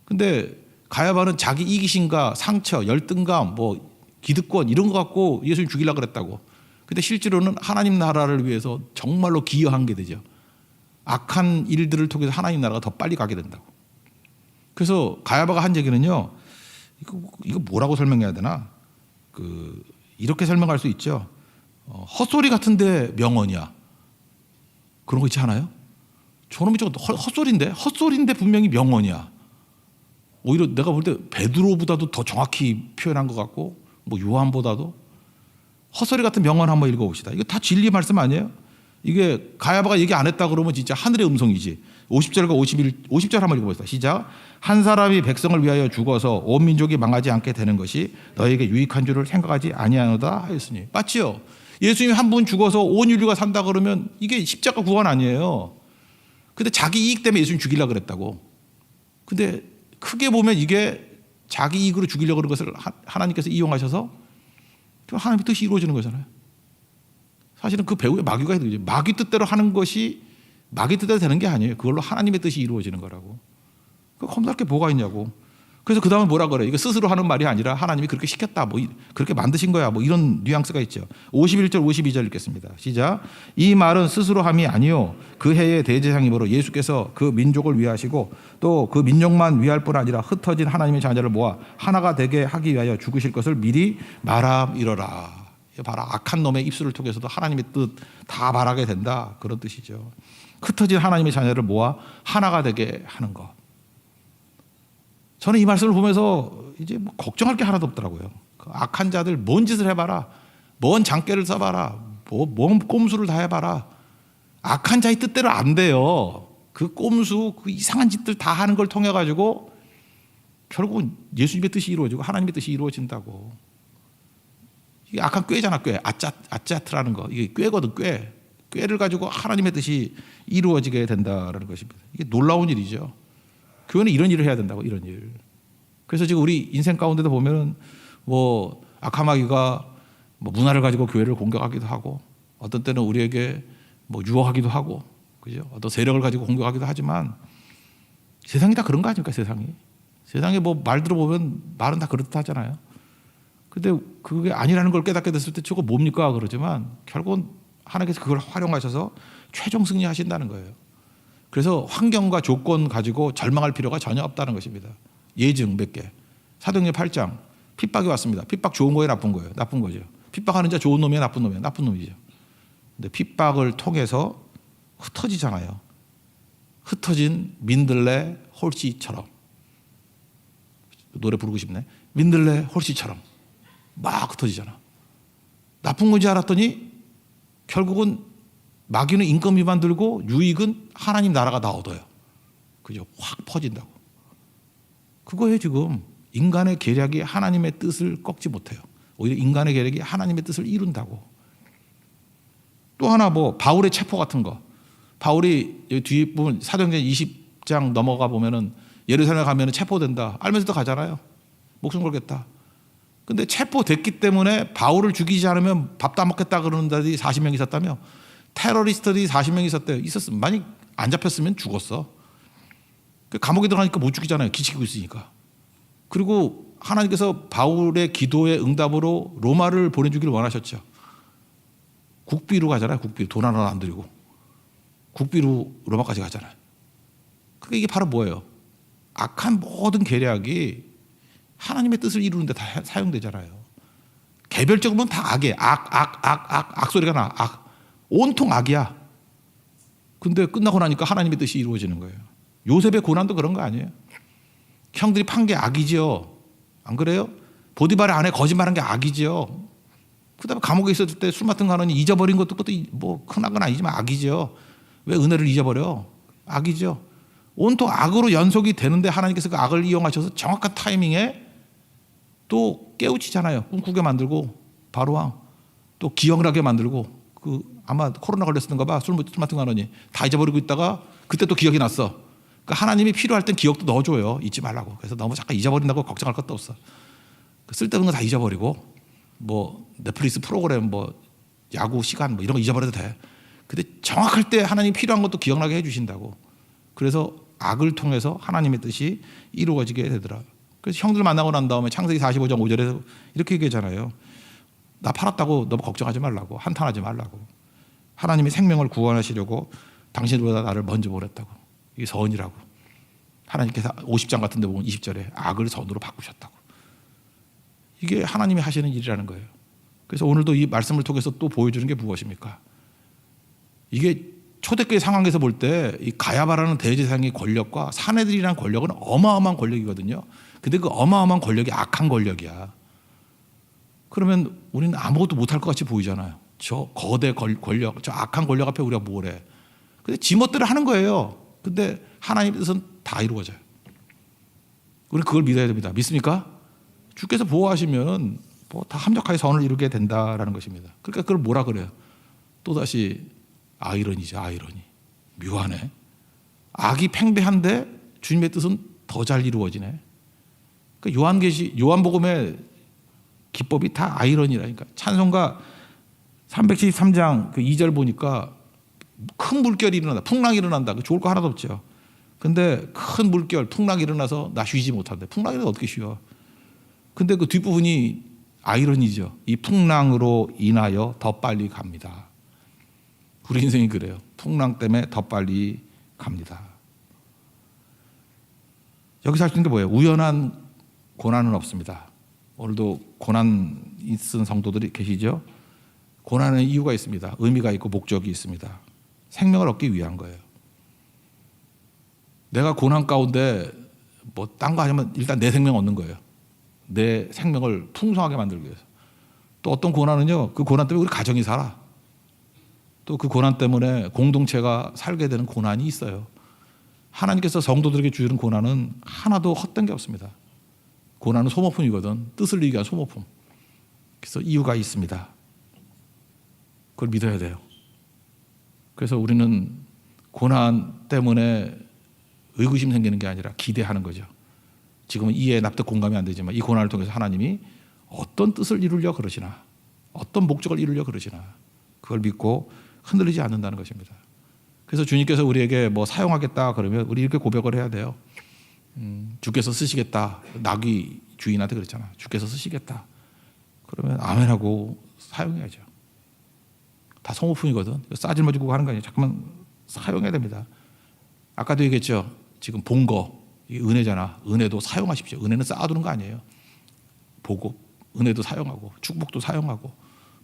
근데 가야바는 자기 이기심과 상처, 열등감, 뭐 기득권 이런 거 갖고 예수님 죽이려고 그랬다고. 근데 실제로는 하나님 나라를 위해서 정말로 기여한 게 되죠. 악한 일들을 통해서 하나님 나라가 더 빨리 가게 된다고. 그래서 가야바가 한 얘기는요. 이거 뭐라고 설명해야 되나? 이렇게 설명할 수 있죠. 헛소리 같은데 명언이야. 그런 거 있지 않아요? 저놈이 저거 헛소리인데 분명히 명언이야. 오히려 내가 볼 때 베드로보다도 더 정확히 표현한 것 같고 뭐 요한보다도 헛소리 같은 명언 한번 읽어봅시다. 이거 다 진리 말씀 아니에요? 이게 가야바가 얘기 안 했다 그러면 진짜 하늘의 음성이지. 50절과 50절 한번 읽어봅시다. 시작. 한 사람이 백성을 위하여 죽어서 온 민족이 망하지 않게 되는 것이 너에게 유익한 줄을 생각하지 아니하노다 하였으니. 맞지요? 예수님이 한 분 죽어서 온 인류가 산다 그러면 이게 십자가 구원 아니에요. 근데 자기 이익 때문에 예수님 죽이려고 그랬다고. 근데 크게 보면 이게 자기 이익으로 죽이려고 그런 것을 하나님께서 이용하셔서 하나님의 뜻이 이루어지는 거잖아요. 사실은 그 배우의 마귀가 해야 되죠. 마귀 뜻대로 하는 것이 마귀 뜻대로 되는 게 아니에요. 그걸로 하나님의 뜻이 이루어지는 거라고. 겁날 게 뭐가 있냐고. 그래서 그 다음에 뭐라 그래요? 이거 스스로 하는 말이 아니라 하나님이 그렇게 시켰다. 뭐 그렇게 만드신 거야. 뭐 이런 뉘앙스가 있죠. 51절 52절 읽겠습니다. 시작. 이 말은 스스로 함이 아니요 그 해의 대제사장이므로 예수께서 그 민족을 위하시고 또 그 민족만 위할 뿐 아니라 흩어진 하나님의 자녀를 모아 하나가 되게 하기 위하여 죽으실 것을 미리 말함이러라. 봐라, 악한 놈의 입술을 통해서도 하나님의 뜻 다 말하게 된다. 그런 뜻이죠. 흩어진 하나님의 자녀를 모아 하나가 되게 하는 것. 저는 이 말씀을 보면서 이제 뭐 걱정할 게 하나도 없더라고요. 그 악한 자들 뭔 짓을 해봐라. 뭔 장깨를 써봐라. 뭔 꼼수를 다 해봐라. 악한 자의 뜻대로 안 돼요. 그 꼼수, 그 이상한 짓들 다 하는 걸 통해 가지고 결국은 예수님의 뜻이 이루어지고 하나님의 뜻이 이루어진다고. 이게 악한 꾀잖아, 꾀. 아짜트라는 거. 이게 꾀거든, 꾀. 꾀를 가지고 하나님의 뜻이 이루어지게 된다는 것입니다. 이게 놀라운 일이죠. 교회는 이런 일을 해야 된다고, 이런 일. 그래서 지금 우리 인생 가운데도 보면 뭐 악한 마귀가 뭐 문화를 가지고 교회를 공격하기도 하고 어떤 때는 우리에게 뭐 유혹하기도 하고, 그죠? 어떤 세력을 가지고 공격하기도 하지만 세상이 다 그런 거 아닙니까, 세상이? 세상에 뭐 말 들어보면 말은 다 그렇다잖아요. 근데 그게 아니라는 걸 깨닫게 됐을 때 저거 뭡니까? 그러지만 결국은 하나님께서 그걸 활용하셔서 최종 승리하신다는 거예요. 그래서 환경과 조건 가지고 절망할 필요가 전혀 없다는 것입니다. 예증 몇 개. 사도행전 8장 핍박이 왔습니다. 핍박 좋은 거예요, 나쁜 거예요? 나쁜 거죠. 핍박하는 자 좋은 놈이에요, 나쁜 놈이에요? 나쁜 놈이죠. 근데 핍박을 통해서 흩어지잖아요. 흩어진 민들레 홀씨처럼. 노래 부르고 싶네. 민들레 홀씨처럼 막 흩어지잖아. 나쁜 건지 알았더니 결국은 마귀는 인건비만 들고 유익은 하나님 나라가 다 얻어요. 그죠? 확 퍼진다고. 그거예요. 지금 인간의 계략이 하나님의 뜻을 꺾지 못해요. 오히려 인간의 계략이 하나님의 뜻을 이룬다고. 또 하나 뭐 바울의 체포 같은 거. 바울이 여기 뒷부분 사도행전 20장 넘어가 보면은 예루살렘에 가면은 체포된다. 알면서도 가잖아요. 목숨 걸겠다. 근데 체포됐기 때문에 바울을 죽이지 않으면 밥도 안 먹겠다 그러는 자들이 40명 있었다며. 테러리스트들이 40명 있었대요. 있었으면 만약 안 잡혔으면 죽었어. 감옥에 들어가니까 못 죽이잖아요. 기치고 있으니까. 그리고 하나님께서 바울의 기도의 응답으로 로마를 보내주기를 원하셨죠. 국비로 가잖아요. 국비. 돈 하나 안 들이고. 국비로 로마까지 가잖아요. 그게 이게 바로 뭐예요? 악한 모든 계략이 하나님의 뜻을 이루는 데 다 사용되잖아요. 개별적으로는 다 악이에요. 악 소리가 나. 악. 온통 악이야. 근데 끝나고 나니까 하나님의 뜻이 이루어지는 거예요. 요셉의 고난도 그런 거 아니에요? 형들이 판 게 악이지요. 안 그래요? 보디발의 아내 거짓말한 게 악이지요. 그다음에 감옥에 있었을 때 술 맡은 가는이 잊어버린 것도 그것도 뭐 큰 악은 아니지만 악이지요. 왜 은혜를 잊어버려? 악이죠. 온통 악으로 연속이 되는데 하나님께서 그 악을 이용하셔서 정확한 타이밍에 또 깨우치잖아요. 꿈꾸게 만들고 바로왕 또 기억을 하게 만들고 아마 코로나 걸렸었는가 봐. 술 맡은 가는이 다 잊어버리고 있다가 그때 또 기억이 났어. 그러니까 하나님이 필요할 땐 기억도 넣어줘요. 잊지 말라고. 그래서 너무 잠깐 잊어버린다고 걱정할 것도 없어. 쓸데없는 거 다 잊어버리고 뭐 넷플릭스 프로그램 뭐 야구 시간 뭐 이런 거 잊어버려도 돼. 근데 정확할 때 하나님이 필요한 것도 기억나게 해주신다고. 그래서 악을 통해서 하나님의 뜻이 이루어지게 되더라. 그래서 형들 만나고 난 다음에 창세기 45장 5절에서 이렇게 얘기하잖아요. 나 팔았다고 너무 걱정하지 말라고. 한탄하지 말라고. 하나님이 생명을 구원하시려고 당신보다 나를 먼저 보냈다고. 이게 선이라고. 하나님께서 50장 같은 데 보면 20절에 악을 선으로 바꾸셨다고. 이게 하나님이 하시는 일이라는 거예요. 그래서 오늘도 이 말씀을 통해서 또 보여주는 게 무엇입니까? 이게 초대교회 상황에서 볼 때 이 가야바라는 대제사장의 권력과 사내들이라는 권력은 어마어마한 권력이거든요. 근데 그 어마어마한 권력이 악한 권력이야. 그러면 우리는 아무것도 못할 것 같이 보이잖아요. 저 거대 권력, 저 악한 권력 앞에 우리가 뭘 해. 근데 지멋대로 하는 거예요. 근데 하나님의 뜻은 다 이루어져요. 우리 그걸 믿어야 됩니다. 믿습니까? 주께서 보호하시면 뭐 다 합력하여 선을 이루게 된다라는 것입니다. 그러니까 그걸 뭐라 그래요? 또다시 아이러니죠. 아이러니. 묘하네. 악이 팽배한데 주님의 뜻은 더 잘 이루어지네. 그러니까 요한복음의 기법이 다 아이러니라니까. 찬송가 373장 그 2절 보니까 큰 물결이 일어난다. 풍랑이 일어난다. 좋을 거 하나도 없죠. 근데 큰 물결, 풍랑이 일어나서 나 쉬지 못한대. 풍랑이라도 어떻게 쉬어? 근데 그 뒷부분이 아이러니죠. 이 풍랑으로 인하여 더 빨리 갑니다. 우리 인생이 그래요. 풍랑 때문에 더 빨리 갑니다. 여기서 할 수 있는 게 뭐예요? 우연한 고난은 없습니다. 오늘도 고난 있은 성도들이 계시죠? 고난은 이유가 있습니다. 의미가 있고 목적이 있습니다. 생명을 얻기 위한 거예요. 내가 고난 가운데 뭐 딴 거 하면 일단 내 생명 얻는 거예요. 내 생명을 풍성하게 만들기 위해서. 또 어떤 고난은요, 그 고난 때문에 우리 가정이 살아. 또 그 고난 때문에 공동체가 살게 되는 고난이 있어요. 하나님께서 성도들에게 주시는 고난은 하나도 헛된 게 없습니다. 고난은 소모품이거든. 뜻을 이기 위한 소모품. 그래서 이유가 있습니다. 그걸 믿어야 돼요. 그래서 우리는 고난 때문에 의구심 생기는 게 아니라 기대하는 거죠. 지금은 이해, 납득, 공감이 안 되지만 이 고난을 통해서 하나님이 어떤 뜻을 이루려 그러시나, 어떤 목적을 이루려 그러시나, 그걸 믿고 흔들리지 않는다는 것입니다. 그래서 주님께서 우리에게 뭐 사용하겠다 그러면 우리 이렇게 고백을 해야 돼요. 주께서 쓰시겠다. 나귀 주인한테 그랬잖아. 주께서 쓰시겠다. 그러면 아멘하고 사용해야죠. 다 소모품이거든. 싸질머지고 하는 거 아니에요. 잠깐만 사용해야 됩니다. 아까도 얘기했죠. 지금 본 거, 이게 은혜잖아. 은혜도 사용하십시오. 은혜는 쌓아두는 거 아니에요. 보고 은혜도 사용하고 축복도 사용하고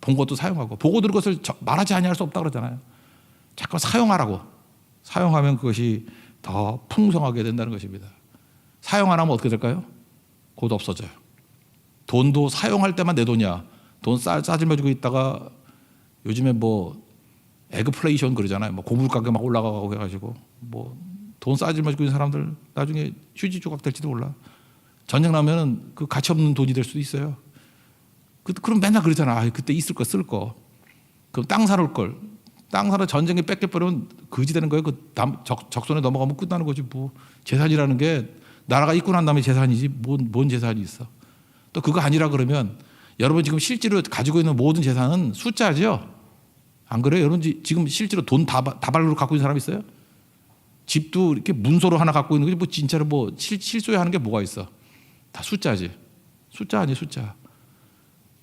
본 것도 사용하고 보고 들은 것을 말하지 아니할 수 없다 그러잖아요. 잠깐 사용하라고. 사용하면 그것이 더 풍성하게 된다는 것입니다. 사용 안 하면 어떻게 될까요? 곧 없어져요. 돈도 사용할 때만 내 돈이야. 돈 싸질머지고 있다가 요즘에 뭐 에그플레이션 그러잖아요. 뭐 고물 가격 막 올라가고 해가지고 뭐 돈 싸질만 주고 있는 사람들 나중에 휴지 조각 될지도 몰라. 전쟁 나면은 그 가치 없는 돈이 될 수도 있어요. 그럼 맨날 그러잖아. 아, 그때 있을 거 쓸 거. 그럼 땅 사놓을 걸. 땅 사러 전쟁에 뺏겨버리면 거지 되는 거예요. 적손에 넘어가면 끝나는 거지. 뭐 재산이라는 게 나라가 있고 난 다음에 재산이지 뭔 재산이 있어. 또 그거 아니라 그러면 여러분 지금 실제로 가지고 있는 모든 재산은 숫자죠. 안 그래요? 여러분 지금 실제로 돈 다발로 갖고 있는 사람 있어요? 집도 이렇게 문서로 하나 갖고 있는 거지 뭐 진짜로 뭐 실소유하는 게 뭐가 있어? 다 숫자지. 숫자 아니에요, 숫자.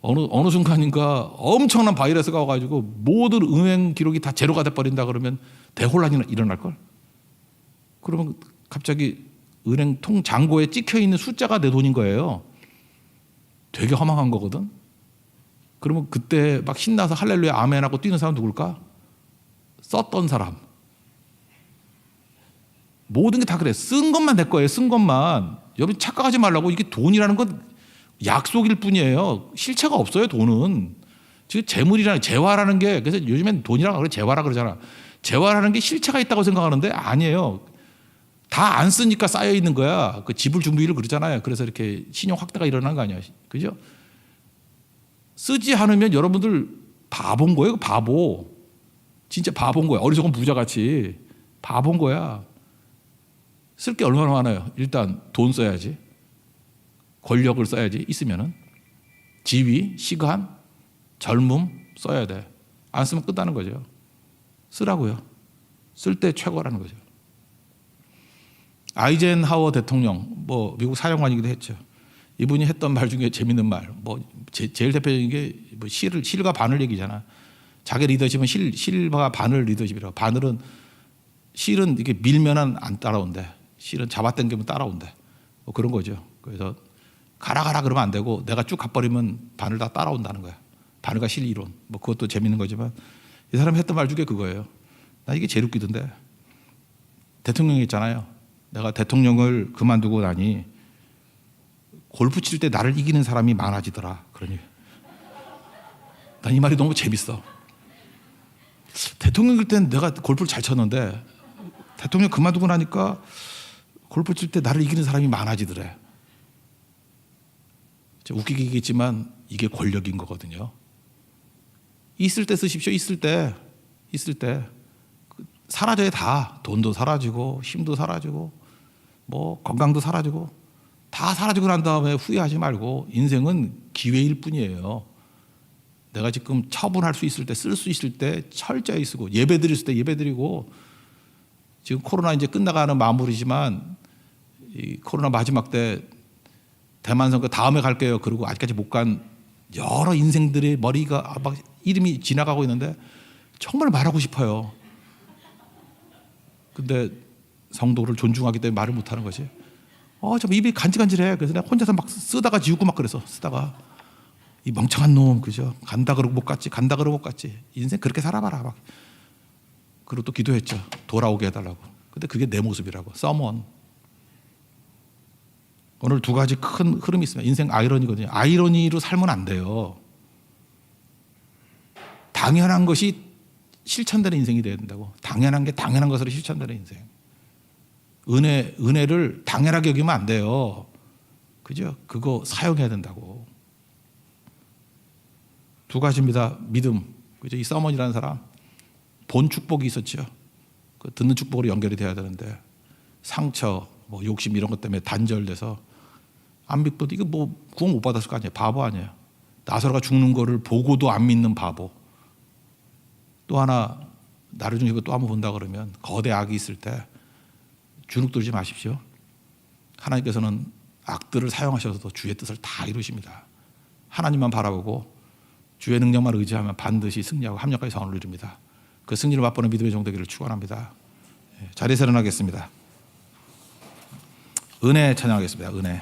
어느 순간인가 엄청난 바이러스가 와가지고 모든 은행 기록이 다 제로가 돼버린다 그러면 대혼란이 일어날 걸. 그러면 갑자기 은행 통장고에 찍혀 있는 숫자가 내 돈인 거예요. 되게 허망한 거거든. 그러면 그때 막 신나서 할렐루야 아멘하고 뛰는 사람 누굴까? 썼던 사람. 모든 게 다 그래. 쓴 것만 내 거예요. 쓴 것만. 여러분 착각하지 말라고. 이게 돈이라는 건 약속일 뿐이에요. 실체가 없어요. 돈은. 지금 재물이라는 재화라는 게 그래서 요즘엔 돈이라고 그래 재화라 그러잖아. 재화라는 게 실체가 있다고 생각하는데 아니에요. 다 안 쓰니까 쌓여 있는 거야. 그 지불 준비를 그러잖아요. 그래서 이렇게 신용 확대가 일어나는 거 아니야. 그죠? 쓰지 않으면 여러분들 바본 거예요. 바보. 진짜 바본 거야. 어리석은 부자같이 바본 거야. 쓸 게 얼마나 많아요. 일단 돈 써야지. 권력을 써야지. 있으면은 지위, 시간, 젊음 써야 돼. 안 쓰면 끝나는 거죠. 쓰라고요. 쓸 때 최고라는 거죠. 아이젠하워 대통령, 뭐 미국 사령관이기도 했죠. 이분이 했던 말 중에 재밌는 말, 뭐 제일 대표적인 게 뭐 실과 바늘 얘기잖아. 자기 리더십은 실과 바늘 리더십이라고. 바늘은 실은 이게 밀면은 안 따라온대. 실은 잡아당기면 따라온대. 뭐 그런 거죠. 그래서 가라 그러면 안 되고 내가 쭉 가버리면 바늘 다 따라온다는 거야. 바늘과 실 이론. 뭐 그것도 재밌는 거지만 이 사람이 했던 말 중에 그거예요. 나 이게 제일 웃기던데. 대통령이 있잖아요. 내가 대통령을 그만두고 나니 골프 칠 때 나를 이기는 사람이 많아지더라. 그러니 난 이 말이 너무 재밌어. 대통령일 때는 내가 골프를 잘 쳤는데 대통령 그만두고 나니까 골프 칠 때 나를 이기는 사람이 많아지더래. 웃기겠지만 이게 권력인 거거든요. 있을 때 쓰십시오. 있을 때 사라져야 다. 돈도 사라지고 힘도 사라지고 뭐 건강도 사라지고 다 사라지고 난 다음에 후회하지 말고 인생은 기회일 뿐이에요. 내가 지금 처분할 수 있을 때 쓸 수 있을 때 철저히 쓰고 예배 드릴 때 예배 드리고 지금 코로나 이제 끝나가는 마무리지만 이 코로나 마지막 때 대만 선거 다음에 갈게요. 그리고 아직까지 못 간 여러 인생들의 머리가 막 이름이 지나가고 있는데 정말 말하고 싶어요. 근데 성도를 존중하기 때문에 말을 못 하는 거지. 참 입이 간질간질해. 그래서 내가 혼자서 막 쓰다가 지우고 막 그래서 쓰다가 이 멍청한 놈 그죠? 간다 그러고 못 갔지. 간다 그러고 못 갔지. 인생 그렇게 살아봐라 막. 그리고 또 기도했죠. 돌아오게 해달라고. 근데 그게 내 모습이라고. 서먼. 오늘 두 가지 큰 흐름이 있습니다. 인생 아이러니거든요. 아이러니로 살면 안 돼요. 당연한 것이 실천되는 인생이 돼야 된다고. 당연한 게 당연한 것으로 실천되는 인생. 은혜를 당연하게 여기면 안 돼요. 그죠? 그거 사용해야 된다고. 두 가지입니다. 믿음. 그죠? 이 서먼이라는 사람 본 축복이 있었죠. 그 듣는 축복으로 연결이 돼야 되는데 상처, 뭐 욕심 이런 것 때문에 단절돼서 안 믿고 이거 뭐 구원 못 받았을 거 아니에요. 바보 아니에요. 나사로가 죽는 거를 보고도 안 믿는 바보. 또 하나 나를 중에 또 한번 본다 그러면 거대 악이 있을 때 주눅 들지 마십시오. 하나님께서는 악들을 사용하셔서 주의 뜻을 다 이루십니다. 하나님만 바라보고 주의 능력만 의지하면 반드시 승리하고 합력하여 선을 이룹니다. 그 승리를 맛보는 믿음의 종되기를 축원합니다. 자리에서 일어나겠습니다. 은혜 찬양하겠습니다. 은혜.